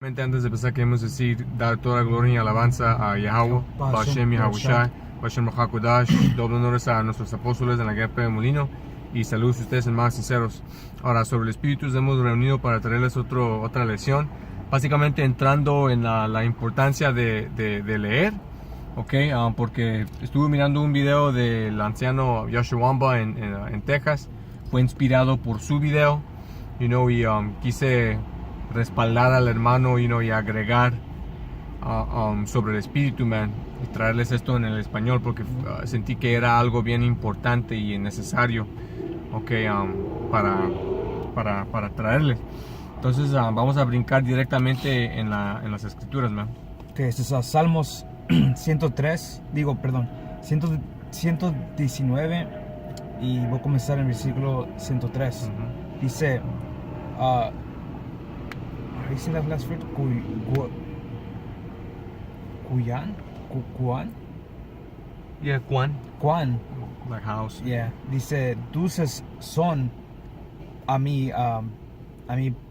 Antes de empezar queremos decir, dar toda la gloria y alabanza a Yahweh, Bashem Yahushai, Bashem Hakodash, doble honores a nuestros apóstoles en la guerra de Molino y saludos a ustedes más sinceros. Ahora, sobre el Espíritu, nos hemos reunido para traerles otra lección, básicamente entrando en la importancia de leer, porque estuve mirando un video del anciano Yashawamba en Texas, fue inspirado por su video, y quise respaldar al hermano y agregar sobre el espíritu, y traerles esto en el español porque sentí que era algo bien importante y necesario, para traerles. Entonces vamos a brincar directamente en las escrituras, que este es a Salmos 119, y voy a comenzar en el versículo 103. Dice, dice la last word, Cuán. Yeah, Juan. Like house. Yeah. Dice, dulces son a mi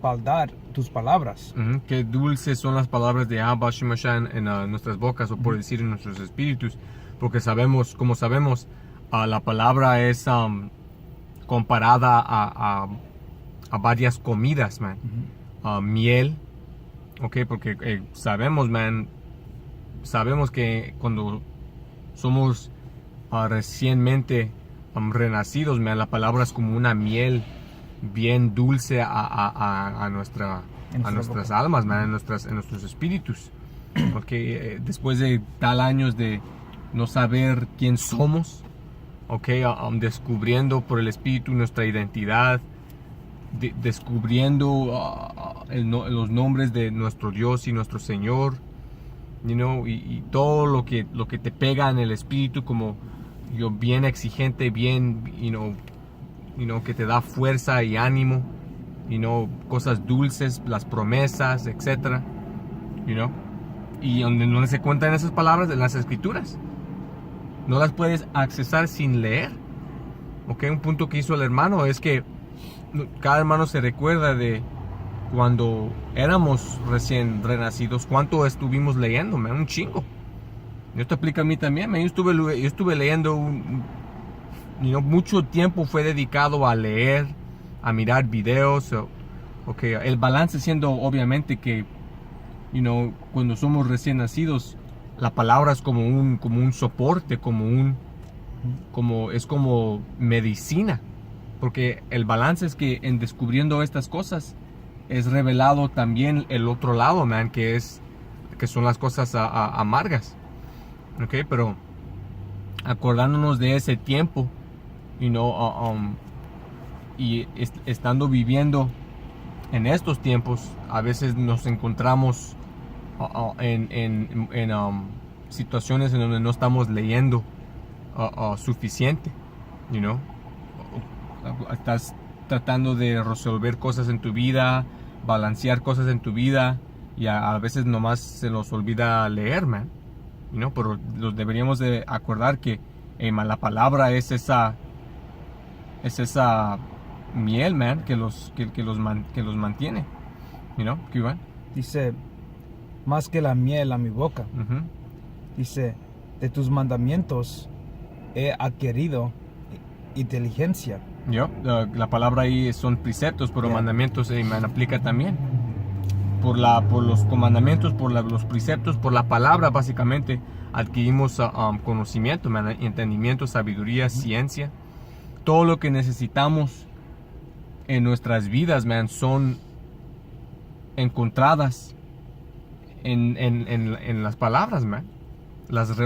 paladar tus palabras. Que dulces son las palabras de Abba Shemashan en nuestras bocas, o por decir en nuestros espíritus, porque como sabemos, la palabra es comparada a varias comidas, miel, porque sabemos que cuando somos recientemente renacidos, la palabra es como una miel bien dulce a nuestras almas, en nuestros espíritus, porque después de tal años de no saber quién somos, descubriendo por el espíritu nuestra identidad, descubriendo los nombres de nuestro Dios y nuestro Señor, y todo lo que te pega en el espíritu, como bien exigente, bien, que te da fuerza y ánimo, cosas dulces, las promesas, etcétera, y donde se cuentan esas palabras en las escrituras. No las puedes accesar sin leer. Un punto que hizo el hermano es que cada hermano se recuerda de cuando éramos recién renacidos, cuánto estuvimos leyendo, un chingo. Esto aplica a mí también, yo estuve leyendo mucho tiempo fue dedicado a leer, a mirar videos, el balance siendo obviamente que, cuando somos recién nacidos, la palabra es como un soporte, es como medicina, porque el balance es que en descubriendo estas cosas es revelado también el otro lado, que son las cosas amargas, pero acordándonos de ese tiempo, y estando viviendo en estos tiempos, a veces nos encontramos en situaciones en donde no estamos leyendo suficiente, estás tratando de resolver cosas en tu vida, balancear cosas en tu vida, y a veces nomás se nos olvida leer, pero los deberíamos de acordar que la palabra es esa miel, que los mantiene, ¿qué Iván? Dice, más que la miel a mi boca. Dice, de tus mandamientos he adquirido inteligencia. La palabra ahí son preceptos, pero mandamientos aplica también. Por los comandamientos, por los preceptos, por la palabra, básicamente adquirimos conocimiento, entendimiento, sabiduría, ciencia. Todo lo que necesitamos en nuestras vidas, son encontradas en las palabras, las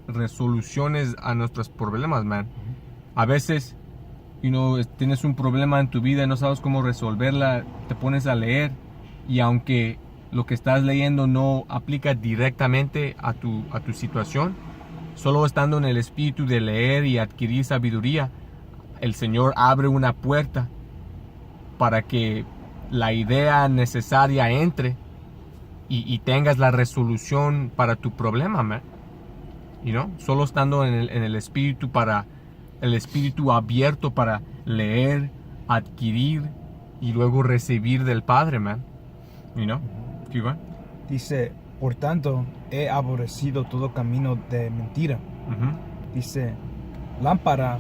resoluciones a nuestros problemas, A veces, tienes un problema en tu vida y no sabes cómo resolverla, te pones a leer, y aunque lo que estás leyendo no aplica directamente a tu situación, solo estando en el espíritu de leer y adquirir sabiduría, el Señor abre una puerta para que la idea necesaria entre y tengas la resolución para tu problema, solo estando en el espíritu, para el espíritu abierto para leer, adquirir y luego recibir del Padre, Keep going. Dice, por tanto, he aborrecido todo camino de mentira. Dice, lámpara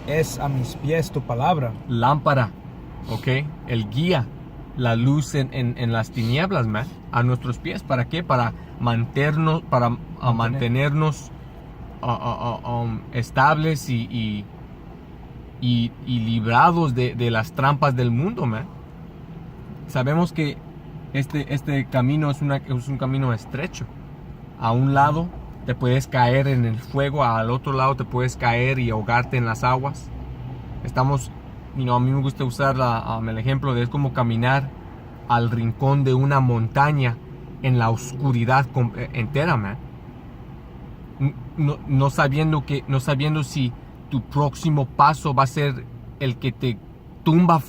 es a mis pies tu palabra. Lámpara, ok, el guía, la luz en las tinieblas, man, a nuestros pies. ¿Para qué? Para mantenernos, mantenernos estables y librados de las trampas del mundo, man. Sabemos que este camino es un camino estrecho. A un lado te puedes caer en el fuego, al otro lado te puedes caer y ahogarte en las aguas. Estamos, a mí me gusta usar el ejemplo de es como caminar al rincón de una montaña en la oscuridad entera, man. No sabiendo si tu próximo paso va a ser el que te tumba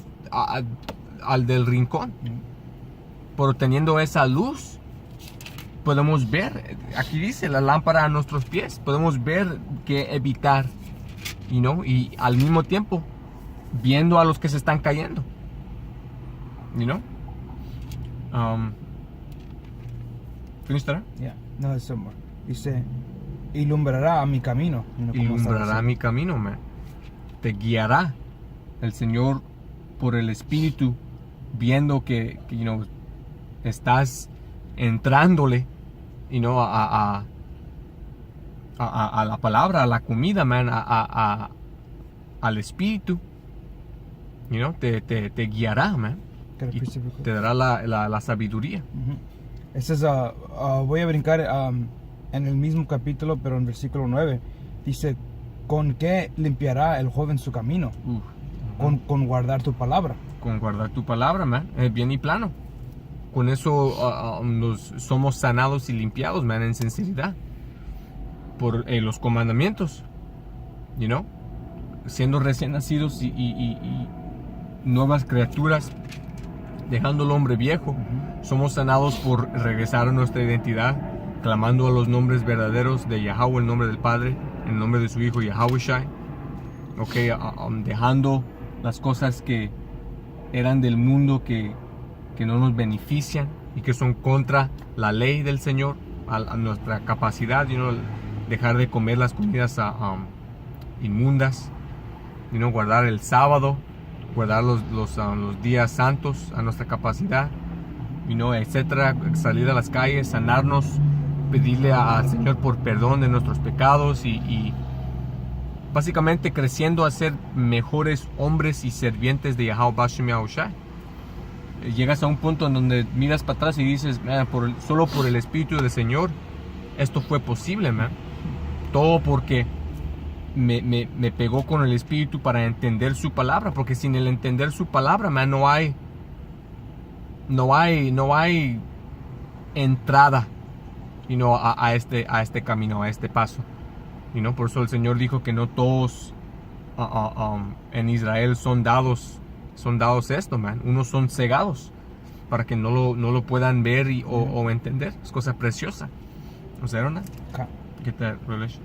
al del rincón. Pero teniendo esa luz, podemos ver, aquí dice la lámpara a nuestros pies, podemos ver qué evitar, y al mismo tiempo viendo a los que se están cayendo, ¿Finish that? Yeah. No, it's somewhere. Dice, ilumbrará mi camino. Ilumbrará mi camino, man. Te guiará el Señor por el Espíritu, viendo que estás entrándole, a la palabra, a la comida, man, al Espíritu, te guiará, man. Y te dará la sabiduría. Este es, voy a brincar en el mismo capítulo, pero en versículo 9. Dice, ¿con qué limpiará el joven su camino? Con guardar tu palabra. Con guardar tu palabra, man. Es bien y plano. Con eso somos sanados y limpiados, man, en sinceridad. Por los comandamientos. Siendo recién nacidos y nuevas criaturas, dejando el hombre viejo, somos sanados por regresar a nuestra identidad, clamando a los nombres verdaderos de Yahweh, el nombre del Padre, en el nombre de su Hijo Yahawashi, dejando las cosas que eran del mundo que no nos benefician y que son contra la ley del Señor, a nuestra capacidad, dejar de comer las comidas inmundas, guardar el sábado, guardar los días santos a nuestra capacidad, etcétera, salir a las calles, sanarnos, pedirle al Señor por perdón de nuestros pecados y básicamente creciendo a ser mejores hombres y servientes de Yahweh Bashem Yahushai. Llegas a un punto en donde miras para atrás y dices, solo por el Espíritu del Señor esto fue posible, man. Todo porque me pegó con el Espíritu para entender su palabra, porque sin el entender su palabra, man, no hay entrada, a este camino, a este paso, por eso el Señor dijo que no todos en Israel son dados esto, man. Unos son cegados para que no lo puedan ver o entender. Es cosa preciosa. ¿Was that on that? Okay. Get that Revelation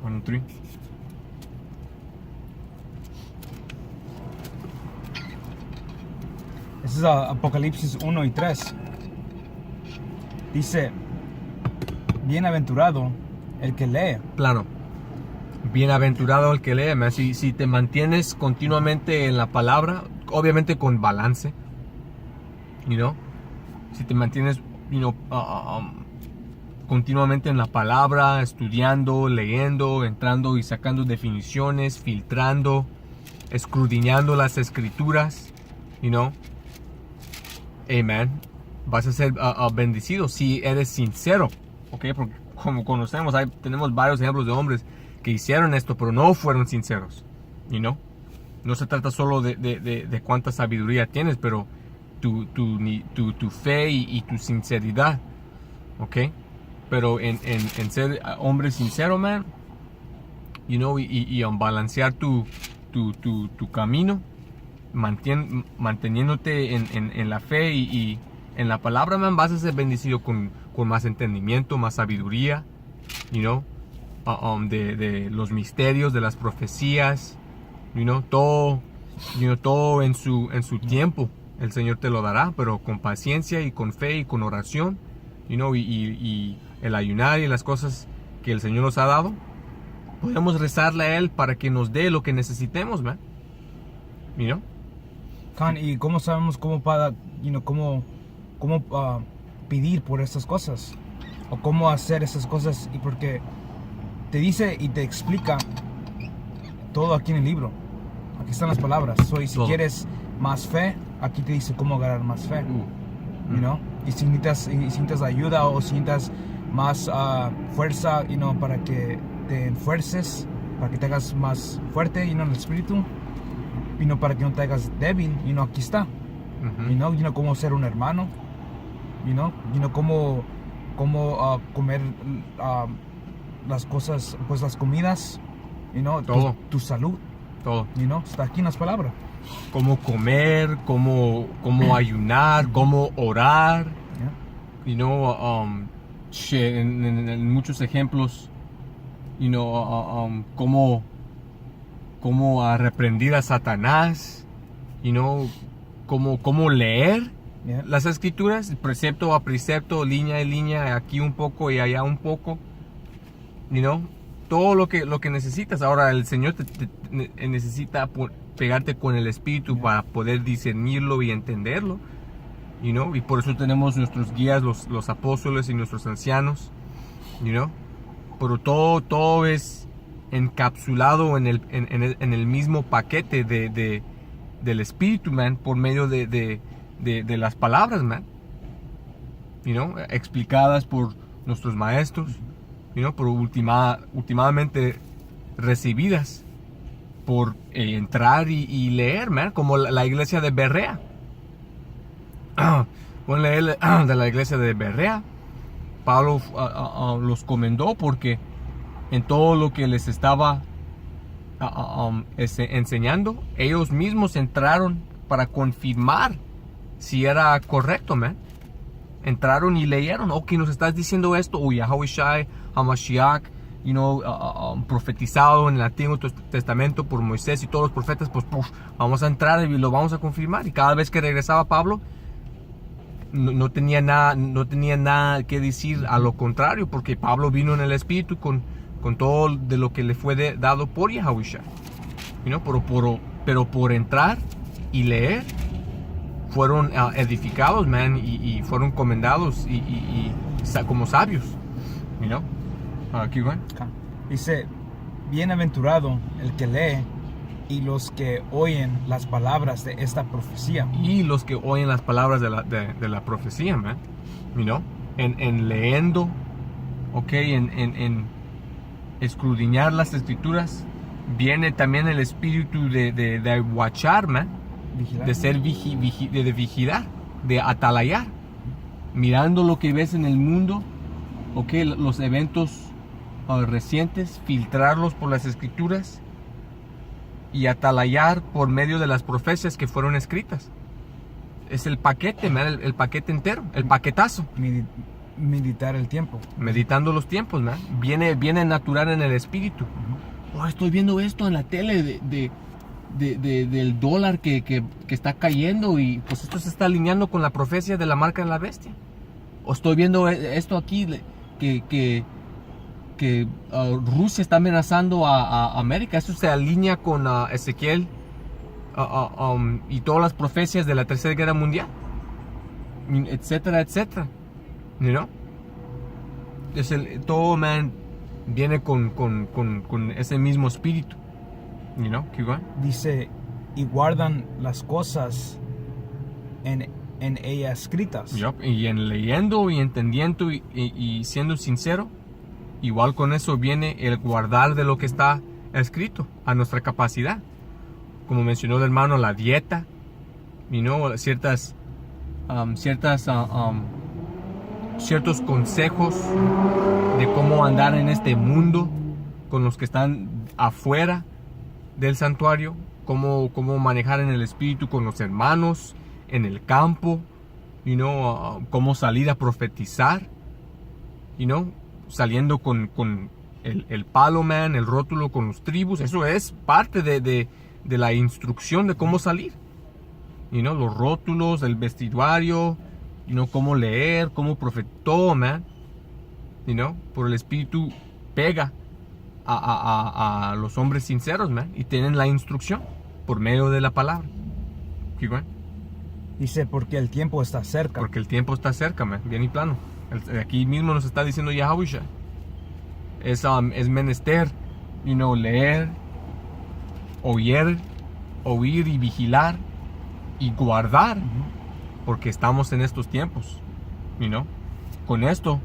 1:3. Ese es Apocalipsis 1 y 3. Dice, bienaventurado el que lee. Plano. Bienaventurado el que lee, man. Si te mantienes continuamente en la palabra, obviamente con balance, si te mantienes, continuamente en la palabra, estudiando, leyendo, entrando y sacando definiciones, filtrando, escudriñando las escrituras, amen, vas a ser bendecido si eres sincero, ¿ok? Porque como conocemos, tenemos varios ejemplos de hombres que hicieron esto, pero no fueron sinceros, no se trata solo de cuánta sabiduría tienes, pero tu fe y tu sinceridad, ¿ok? Pero en ser hombre sincero, man, y balancear tu camino, manteniéndote en la fe y en la palabra, man, vas a ser bendecido con más entendimiento, más sabiduría, de los misterios, de las profecías, todo en su tiempo, el Señor te lo dará, pero con paciencia y con fe y con oración, y el ayunar y las cosas que el Señor nos ha dado, podemos rezarle a Él para que nos dé lo que necesitemos, man. Khan, ¿y cómo sabemos cómo pedir por estas cosas? O cómo hacer esas cosas, y porque te dice y te explica todo aquí en el libro. Aquí están las palabras. Si quieres más fe, aquí te dice cómo ganar más fe. Y si necesitas ayuda o si necesitas más fuerza, para que te enfuerces, para que te hagas más fuerte, en el espíritu, para que no te hagas débil, aquí está. Cómo ser un hermano, cómo comer las cosas, pues las comidas, todo. Tu salud, todo. Está aquí en las palabras. Cómo comer, cómo ayunar, cómo orar, en muchos ejemplos, cómo reprender a Satanás, cómo leer las escrituras, precepto a precepto, línea a línea, aquí un poco y allá un poco, todo lo que necesitas. Ahora el Señor te necesita pegarte con el Espíritu para poder discernirlo y entenderlo, y por eso tenemos nuestros guías, los apóstoles y nuestros ancianos, pero todo es encapsulado en el mismo paquete del Espíritu, man, por medio de las palabras, man, explicadas por nuestros maestros, pero últimamente recibidas por entrar y leer, man, como la iglesia de Berea. Pueden leer de la iglesia de Berea. Pablo los comendó porque en todo lo que les estaba enseñando, ellos mismos entraron para confirmar si era correcto, man. Entraron y leyeron, nos estás diciendo esto, o Yahweh Shai, Hamashiach, profetizado en el Antiguo Testamento por Moisés y todos los profetas, pues vamos a entrar y lo vamos a confirmar. Y cada vez que regresaba Pablo, no tenía nada que decir a lo contrario, porque Pablo vino en el Espíritu con todo de lo que le fue dado por Yahweh Shai, pero por entrar y leer, fueron edificados, man, y fueron comendados y como sabios, Aquí van. Dice, bienaventurado el que lee y los que oyen las palabras de esta profecía. Y los que oyen las palabras de la profecía, man, en leyendo, en escudriñar las escrituras, viene también el espíritu de watchar, man, Vigilar. de ser de vigilar, de atalayar, mirando lo que ves en el mundo, los eventos recientes, filtrarlos por las escrituras y atalayar por medio de las profecías que fueron escritas. Es el paquete, man, el paquete entero, el paquetazo. Meditar el tiempo. Meditando los tiempos, man. Viene natural en el espíritu. Estoy viendo esto en la tele del dólar que está cayendo, y pues esto se está alineando con la profecía de la marca de la bestia. O estoy viendo esto aquí que Rusia está amenazando a América. Esto se alinea con Ezequiel y todas las profecías de la Tercera Guerra Mundial, etcétera, etcétera. Todo, man, viene con ese mismo espíritu. Keep going. Dice, y guardan las cosas en ellas escritas. Y en leyendo y entendiendo y siendo sincero, igual con eso viene el guardar de lo que está escrito a nuestra capacidad. Como mencionó el hermano, la dieta, ciertos consejos de cómo andar en este mundo con los que están afuera del santuario, cómo manejar en el espíritu con los hermanos en el campo, cómo salir a profetizar, saliendo con el palo, man, el rótulo con los tribus. Eso es parte de la instrucción de cómo salir, Los rótulos, el vestuario, cómo leer, cómo profetar, todo, man. Por el Espíritu pega a los hombres sinceros, man, y tienen la instrucción por medio de la palabra. Keep going. Dice, porque el tiempo está cerca. Porque el tiempo está cerca, man, bien y plano. Aquí mismo nos está diciendo Yahweh. Es menester, leer, oír y vigilar y guardar, porque estamos en estos tiempos, Con esto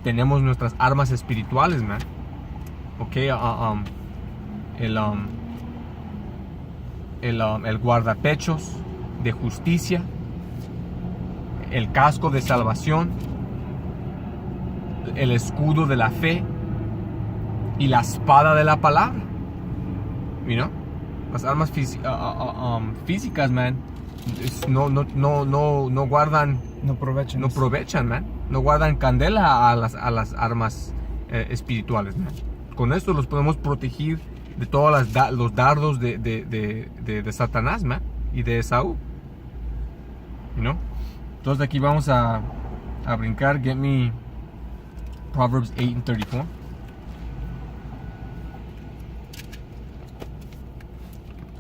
tenemos nuestras armas espirituales, man. Okay, el guardapechos de justicia, el casco de salvación, el escudo de la fe y la espada de la palabra. Las armas físicas, man, no guardan, No aprovechan, man. No guardan candela a las armas espirituales, man. Con esto los podemos proteger de todos los dardos de Satanás, man, y de Esaú. Entonces de aquí vamos a brincar. Get me Proverbs 8:34.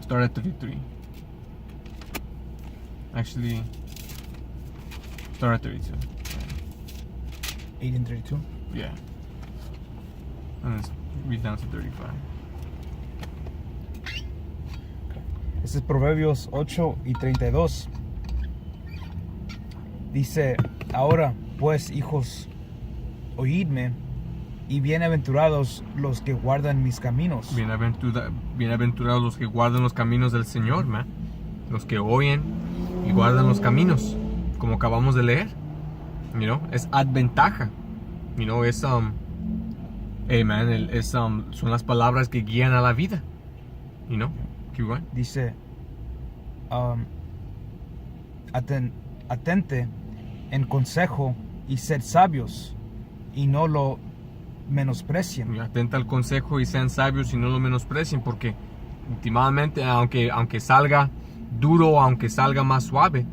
Start at 33. Actually, start at 32. 8 and 32. Yeah. And let's read down to 35. Este es Proverbios 8:32. Dice, ahora pues, hijos, oídme, y bienaventurados los que guardan mis caminos. Bienaventurados los que guardan los caminos del Señor, man. Los que oyen y guardan los caminos, como acabamos de leer. Es adventaja. Son las palabras que guían a la vida. Keep going. Dice, atente en consejo y sed sabios, y no lo menosprecien. Atenta al consejo y sean sabios y no lo menosprecien, porque últimamente, aunque salga duro, aunque salga más suave,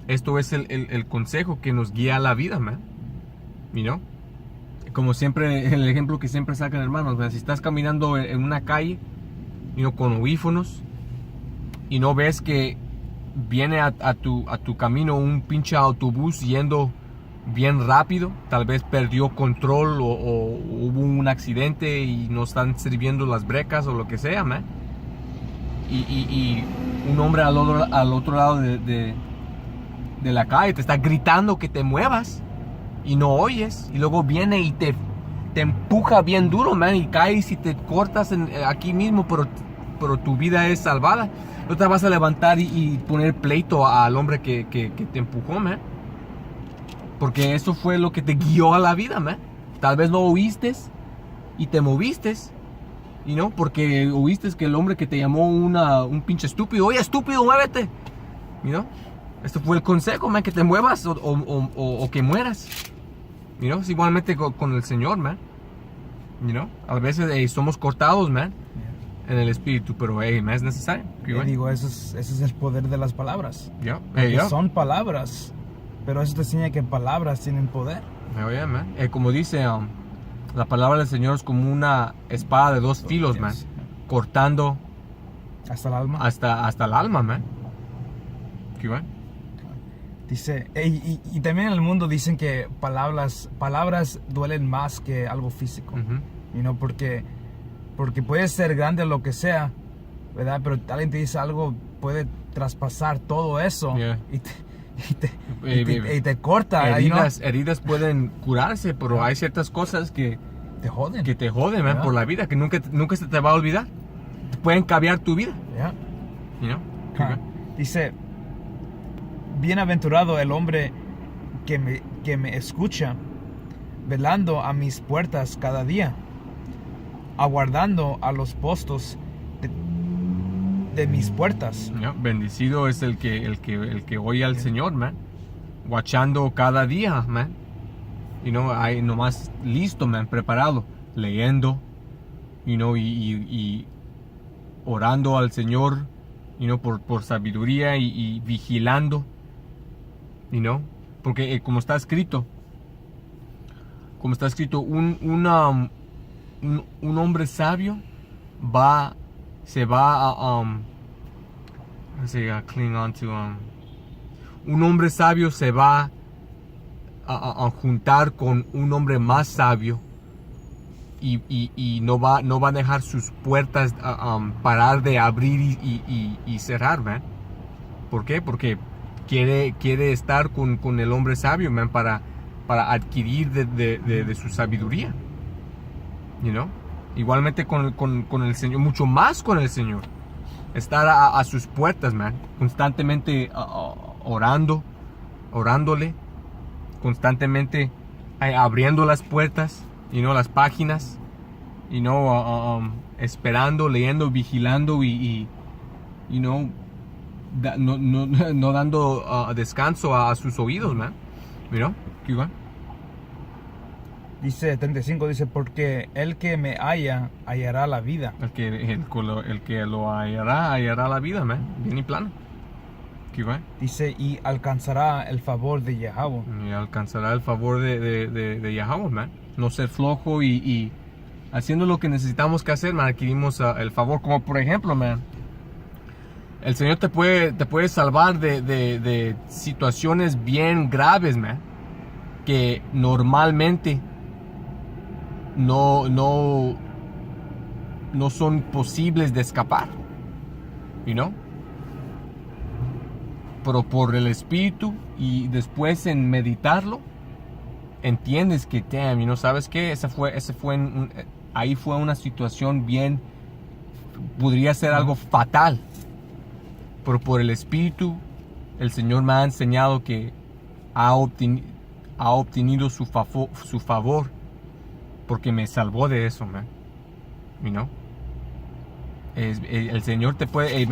esto es el consejo que nos guía a la vida, man. Como siempre, el ejemplo que siempre sacan, hermanos, man, si estás caminando en una calle, con audífonos, y no ves que viene a tu camino un pinche autobús yendo bien rápido, tal vez perdió control o hubo un accidente y no están sirviendo las brecas o lo que sea, man. Y un hombre al otro lado de la calle te está gritando que te muevas y no oyes, y luego viene y te empuja bien duro, man, y caes y te cortas aquí mismo, pero tu vida es salvada. No te vas a levantar y poner pleito al hombre que te empujó, man. Porque eso fue lo que te guió a la vida, man. Tal vez no oíste y te moviste, porque oíste que el hombre que te llamó un pinche estúpido, oye, estúpido, muévete. Esto fue el consejo, man, que te muevas o que mueras. Es igualmente con el Señor, man. A veces somos cortados, man, en el espíritu, pero man, es necesario. Digo, ese es el poder de las palabras. Son palabras, pero eso te enseña que palabras tienen poder. Man. Como dice, la palabra del Señor es como una espada de dos filos, man, cortando hasta el alma. Hasta el alma, man. Dice, y también en el mundo dicen que palabras duelen más que algo físico. Porque puede ser grande lo que sea, ¿verdad? Pero alguien te dice algo, puede traspasar todo eso, y te corta. Heridas pueden curarse, pero hay ciertas cosas que te joden. Que te joden, man, por la vida, que nunca se te va a olvidar. Pueden cambiar tu vida. Dice, bienaventurado el hombre que me escucha, velando a mis puertas cada día, aguardando a los postos de mis puertas. Bendecido es el que oye al Señor, man, watchando cada día, man. Ahí nomás listo, man, preparado, leyendo, y orando al Señor por sabiduría y vigilando, porque como está escrito, un hombre sabio se va un hombre sabio se va a juntar con un hombre más sabio y no va a dejar sus puertas parar de abrir y cerrar, man. ¿Por qué? Porque quiere estar con el hombre sabio, man, para adquirir de su sabiduría, igualmente con el Señor, mucho más con el Señor, estar a sus puertas, man, constantemente orándole, constantemente abriendo las puertas, las páginas, esperando, leyendo, vigilando y no dando descanso a sus oídos, man. Keep going. Dice 35, dice, porque el que me halla, hallará la vida. El que lo hallará la vida, man. Bien y plano. Keep going. Dice, y alcanzará el favor de Yahweh. Y alcanzará el favor de Yahweh, man. No ser flojo y haciendo lo que necesitamos que hacer, man, adquirimos el favor. Como por ejemplo, man, el Señor te puede salvar de situaciones bien graves, man, que normalmente no son posibles de escapar, pero por el Espíritu y después en meditarlo entiendes que, ¿sabes qué? Ahí fue una situación bien, podría ser algo fatal, pero por el Espíritu el Señor me ha enseñado que ha obtenido su favor, porque me salvó de eso, man. El Señor te puede,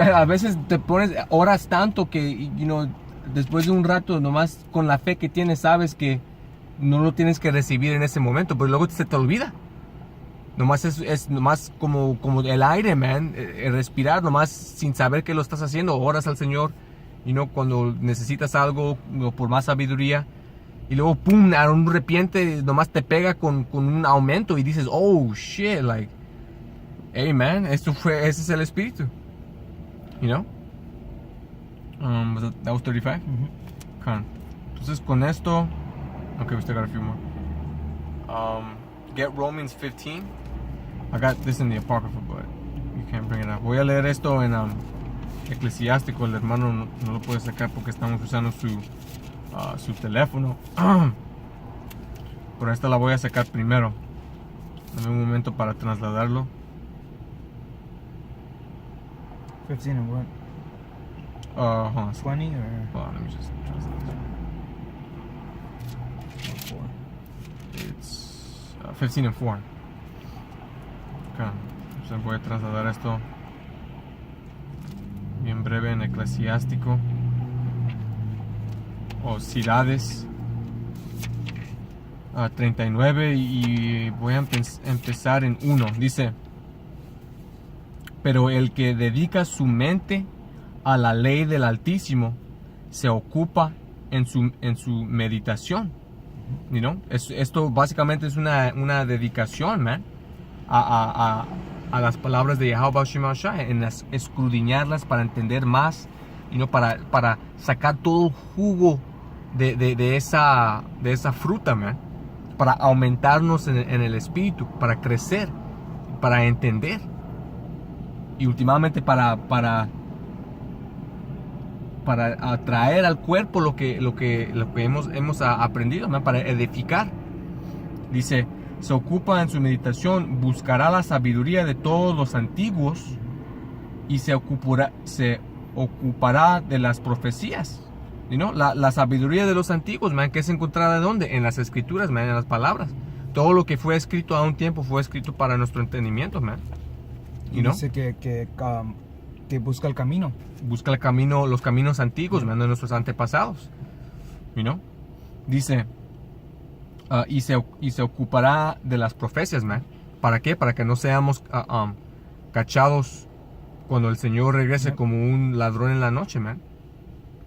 a veces te pones, oras tanto que, después de un rato, nomás con la fe que tienes, sabes que no lo tienes que recibir en ese momento, pero luego se te olvida. Nomás es nomás como el aire, man, el respirar, nomás sin saber que lo estás haciendo, oras al Señor, cuando necesitas algo, por más sabiduría, y luego, pum, a un repente, nomás te pega con un aumento y dices, oh, shit, like, hey, man, ese es el Espíritu, that was 35? Okay. Entonces, con esto, okay, we still got a few more. Get Romans 15. I got this in the Apocrypha, but you can't bring it up. Voy a leer esto en Eclesiástico. El hermano no lo puede sacar porque estamos usando su teléfono. Pero esta la voy a sacar primero. Dame un momento para trasladarlo. 15 and what? Hold on. 20 or? Hold on, let me just translate this. It's 15 and 4. Okay. Entonces voy a trasladar esto bien breve en Eclesiástico. O Sirades 39 y voy a empezar en 1. Dice, pero el que dedica su mente a la ley del Altísimo se ocupa en su meditación. Esto básicamente es una dedicación, man, a las palabras de Yahweh Shema Shai, en escudriñarlas para entender más, para sacar todo el jugo de esa fruta, man, para aumentarnos en el espíritu, para crecer, para entender y últimamente para atraer al cuerpo lo que hemos aprendido, man, para edificar. Dice, se ocupa en su meditación, buscará la sabiduría de todos los antiguos y se ocupará de las profecías. La sabiduría de los antiguos, man, que es encontrada ¿dónde? En las escrituras, man, en las palabras. Todo lo que fue escrito a un tiempo fue escrito para nuestro entendimiento, man. Dice que busca el camino. Busca los caminos antiguos, man, de nuestros antepasados. Dice, y se ocupará de las profecías, man. ¿Para qué? Para que no seamos cachados cuando el Señor regrese Yep. como un ladrón en la noche, man.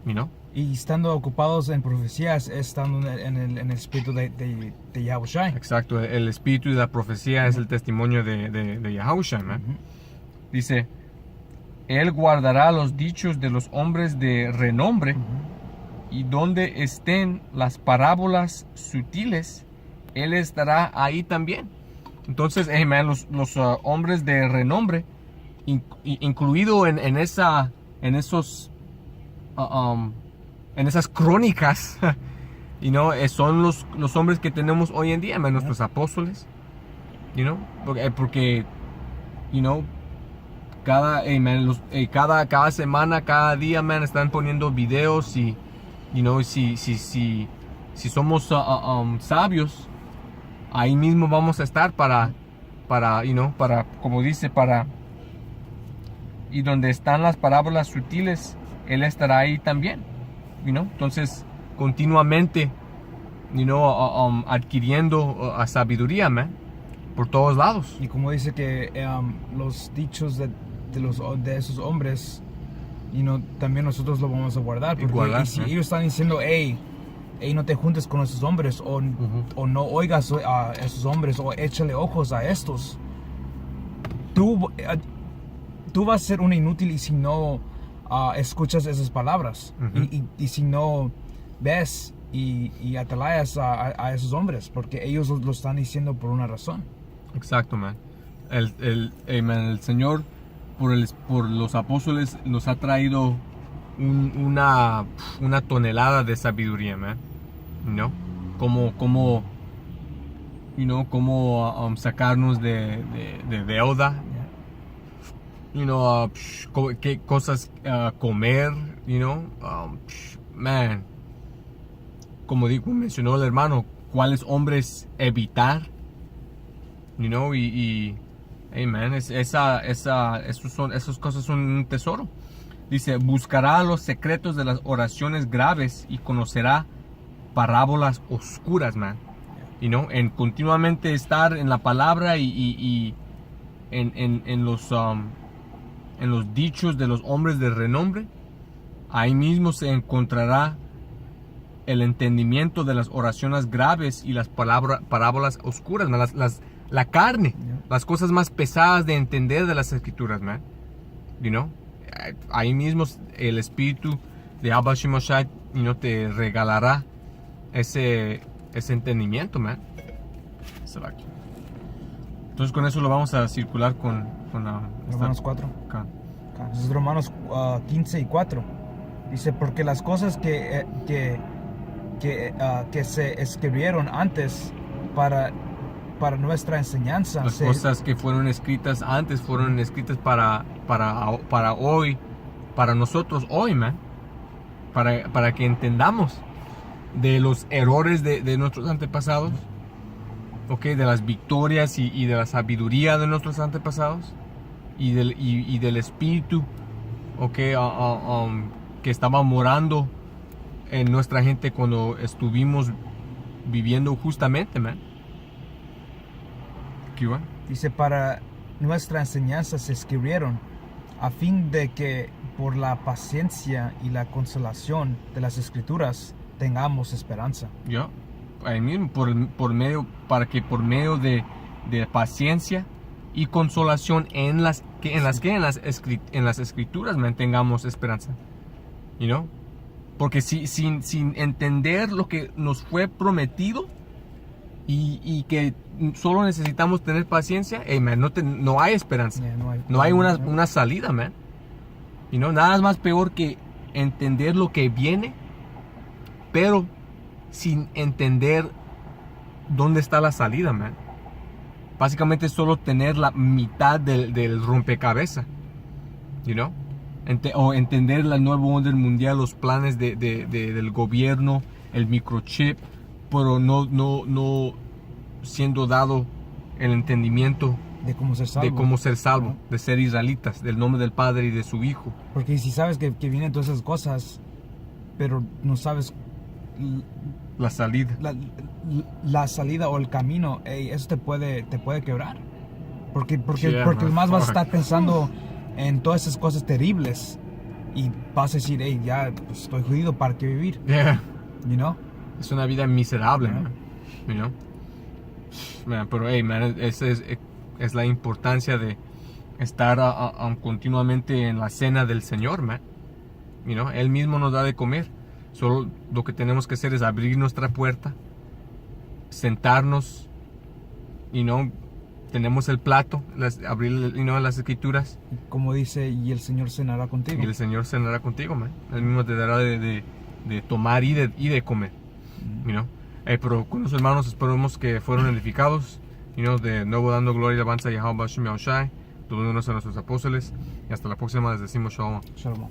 You know? Y estando ocupados en profecías, estando en el espíritu de Yahushua. Exacto, el espíritu de la profecía es el testimonio de Yahushua, man. Ujú. Dice, Él guardará los dichos de los hombres de renombre, y donde estén las parábolas sutiles, Él estará ahí también. Entonces, man, los hombres de renombre, incluido en esos en esas crónicas, you know, son los hombres que tenemos hoy en día, man, nuestros apóstoles, you know, porque you know, cada semana, cada día, man, están poniendo videos y, you know, si somos sabios, ahí mismo vamos a estar para, you know, para, como dice, y donde están las parábolas sutiles, Él estará ahí también, you know. Entonces, continuamente, you know, adquiriendo sabiduría, man, por todos lados. Y como dice que los dichos de esos hombres, también nosotros lo vamos a guardar. Porque, y si ellos están diciendo, hey, no te juntes con esos hombres, o no oigas a esos hombres, o échale ojos a estos, tú vas a ser un inútil y si no escuchas esas palabras, y si no ves y atalayas a esos hombres, porque ellos lo están diciendo por una razón. Exacto, man. El Señor por los apóstoles nos ha traído una tonelada de sabiduría, man. ¿No? Como you know, como sacarnos de deuda. You know, qué cosas comer, you know, man, como mencionó el hermano, cuáles hombres evitar, you know, hey man, esas cosas son un tesoro. Dice, buscará los secretos de las oraciones graves y conocerá parábolas oscuras, man, you know, en continuamente estar en la palabra y en los dichos de los hombres de renombre, ahí mismo se encontrará el entendimiento de las oraciones graves y las parábolas oscuras, man, la carne, las cosas más pesadas de entender de las escrituras, man. You know? Ahí mismo el espíritu de Abba Shimoshai, you know, te regalará ese entendimiento, man. Entonces con eso lo vamos a circular con Romanos 4. Entonces, Romanos 15 y 4. Dice, porque las cosas que se escribieron antes para nuestra enseñanza. Las cosas que fueron escritas antes fueron escritas para hoy, para nosotros hoy, man. Para que entendamos de los errores de nuestros antepasados. Okay, de las victorias y de la sabiduría de nuestros antepasados y del espíritu, okay, que estaba morando en nuestra gente cuando estuvimos viviendo justamente, man. ¿Qué? Dice, para nuestra enseñanza se escribieron a fin de que por la paciencia y la consolación de las escrituras tengamos esperanza. Ya. Ahí mismo, para que por medio de paciencia y consolación en las escrituras mantengamos esperanza, you know? Porque sin entender lo que nos fue prometido y que solo necesitamos tener paciencia, hey, man, no hay esperanza, no hay una salida, man. You know? Nada más peor que entender lo que viene, pero sin entender dónde está la salida, man. Básicamente solo tener la mitad del rompecabezas, you know? O entender el nuevo orden mundial, los planes del gobierno, el microchip, pero no siendo dado el entendimiento de cómo ser salvo, de ser israelitas, del nombre del Padre y de su Hijo. Porque si sabes que vienen todas esas cosas, pero no sabes la salida, la salida o el camino, eso te puede quebrar. Porque Yeah, más vas a fuck. estar pensando en todas esas cosas terribles y vas a decir, hey, ya pues, estoy jodido, ¿para qué vivir? Yeah. You know? Es una vida miserable, Yeah. man. You know? Man, pero hey, man, esa es la importancia de estar continuamente en la cena del Señor, man. You know? Él mismo nos da de comer. Solo lo que tenemos que hacer es abrir nuestra puerta, sentarnos, you know, tenemos el plato, abrir, you know, las escrituras, Como dice, y el Señor cenará contigo. y el Señor cenará contigo, man. Él mismo te dará de tomar y de comer, you know. Pero con los hermanos esperamos que fueron edificados, you know, de nuevo dando gloria y alabanza a Yahweh Bashem Yahushai, donándonos a nuestros apóstoles, y hasta la próxima les decimos Shalom. Shalom.